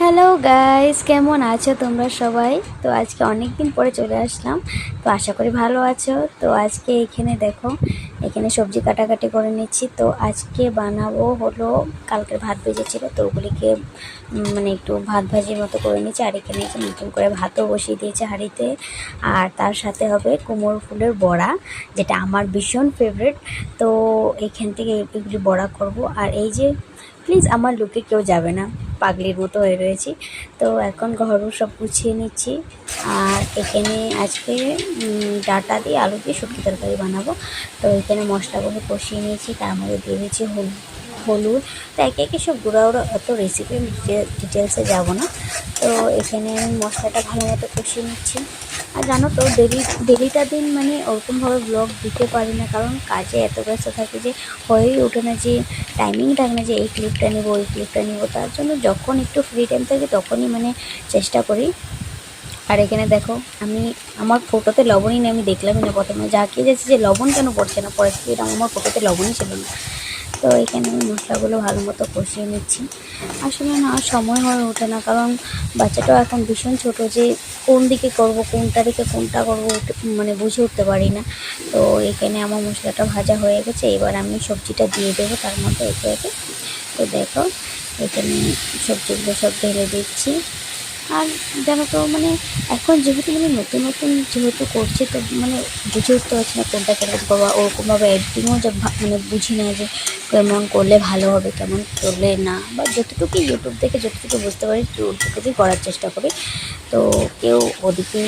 Hello guys, কেমন আছো তোমরা সবাই? তো আজকে অনেক দিন পরে চলে আসলাম। তো আশা করি ভালো আছো। তো আজকে এখানে সবজি কাটাকাটি করে নিচ্ছি। তো আজকে বানাবো হলো, কালকের ভাত ভেজেছিল তো ওগুলিকে মানে একটু ভাত ভাজির মতো করে নিচ্ছি। আর এখানে নতুন করে ভাতও বসিয়ে দিয়েছে হাঁড়িতে। আর তার সাথে হবে কুমড়ো ফুলের বড়া, যেটা আমার ভীষণ ফেভারিট। তো এখান থেকে এগুলি বড়া করব। আর এই যে প্লিজ আমার লুকে কেউ যাবে না, পাগলির মতো হয়ে রয়েছি। তো এখন ঘর সব গুছিয়ে নিচ্ছি। আর এখানে আজকে ডাঁটা দিয়ে আলু দিয়ে শুটকি তরকারি বানাবো। তো এখানে মশলাগুলো কষিয়ে নিয়েছি, তার মধ্যে দিয়ে দিয়েছি হলুদ। তো একে একে সব গুঁড়া অত রেসিপি ডিটেলসে যাব না। তো এখানে আমি মশলাটা ভালো মতো কষিয়ে নিচ্ছি। আর জানো তো, ডেলিটা দিন মানে ওরকমভাবে ব্লগ দিতে পারি না, কারণ কাজে এত ব্যস্ত থাকে যে হয়েই ওঠে না, যে টাইমিং থাকে না যে এই ক্লিপটা নেবো ওই ক্লিপটা নেবো। তার জন্য যখন একটু ফ্রি টাইম থাকে তখনই মানে চেষ্টা করি। আর এখানে দেখো, আমি আমার ফটোতে লবণই নেই, আমি দেখলামই না প্রথমে, ঝাঁকিয়ে যাচ্ছি যে লবণ কেন পড়ছে না, পরে আমার ফটোতে লবণই ছিল না। তো এখানে আমি মশলাগুলো ভালো মতো কষিয়ে নিচ্ছি। আসলে না সময় হয়ে ওঠে না, কারণ বাচ্চাটাও এখন ভীষণ ছোট, যে কোন দিকে করব, কোনটা দিকে কোনটা করবো মানে বুঝে উঠতে পারি না। তো এখানে আমার মশলাটা ভাজা হয়ে গেছে, এবার আমি সবজিটা দিয়ে দেবো তার মধ্যে একে একে। তো দেখো, এখানে সবজিগুলো সব ঢেলে দিচ্ছি। আর জানো তো, মানে এখন যেহেতু নতুন নতুন যেহেতু করছি, তো মানে বুঝে উঠতে পারছি না কোনটা কেমন করবো। ওরকমভাবে এডিটিংও যে মানে বুঝি না যে কেমন করলে ভালো হবে, কেমন করলে না, বা যতটুকু ইউটিউব থেকে যতটুকু বুঝতে পারি ততটুকুই করার চেষ্টা করি। তো কেউ ওদিকে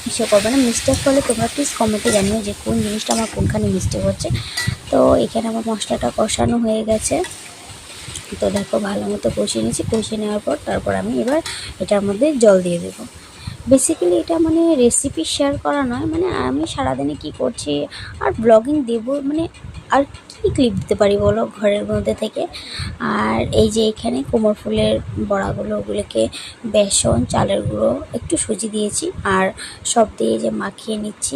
কিছু করবে না। মিস্টেক করলে তোমরা প্লিজ কমেন্টে জানিও যে কোন জিনিসটা আমার কোনখানে মিস্টেক হচ্ছে। তো এখানে আমার মশলাটা কষানো হয়ে গেছে। তো দেখো, ভালো মতো কষিয়ে নিয়েছি। কষিয়ে নেওয়ার পর তারপর আমি এবার এটার মধ্যে জল দিয়ে দেবো। বেসিক্যালি এটা মানে রেসিপি শেয়ার করা নয়, মানে আমি সারাদিনে কি করছি আর ব্লগিং দেবো, মানে আর কী ক্লিপ দিতে পারি বলো ঘরের মধ্যে থেকে। আর এই যে এখানে কুমড়ো ফুলের বড়াগুলো, ওগুলোকে বেসন, চালের গুঁড়ো, একটু সুজি দিয়েছি আর সব দিয়ে যে মাখিয়ে নিচ্ছি।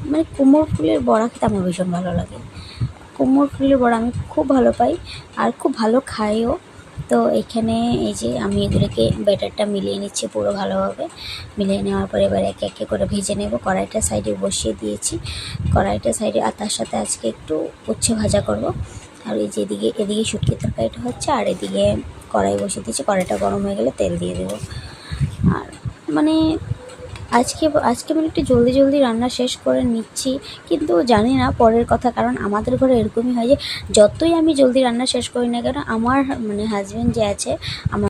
মানে কুমড়ো ফুলের বড়া খেতে আমার ভীষণ ভালো লাগে। কুমড়ো ফুলের বড়া আমি খুব ভালো পাই আর খুব ভালো খাইও। তো এখানে এই যে আমি এগুলোকে ব্যাটারটা মিলিয়ে নিচ্ছি পুরো ভালোভাবে। মিলিয়ে নেওয়ার পরে এবার একে একে করে ভেজে নেব। কড়াইটা সাইডে বসিয়ে দিয়েছি, কড়াইটা সাইডে। আর তার সাথে আজকে একটু উচ্ছে ভাজা করব। আর এই যে এদিকে শুটকি তরকারিটা হচ্ছে, আর এদিকে কড়াই বসিয়ে দিয়েছি। কড়াইটা গরম হয়ে গেলে তেল দিয়ে দেবো। আর মানে আজকে মানে একটু জলদি জলদি রান্না শেষ করে নিচ্ছি, কিন্তু জানি না পরের কথা, কারণ আমাদের ঘরে এরকমই হয় যে যতই আমি জলদি রান্না শেষ করি না কেন, আমার মানে হাজব্যান্ড যে আছে, আমার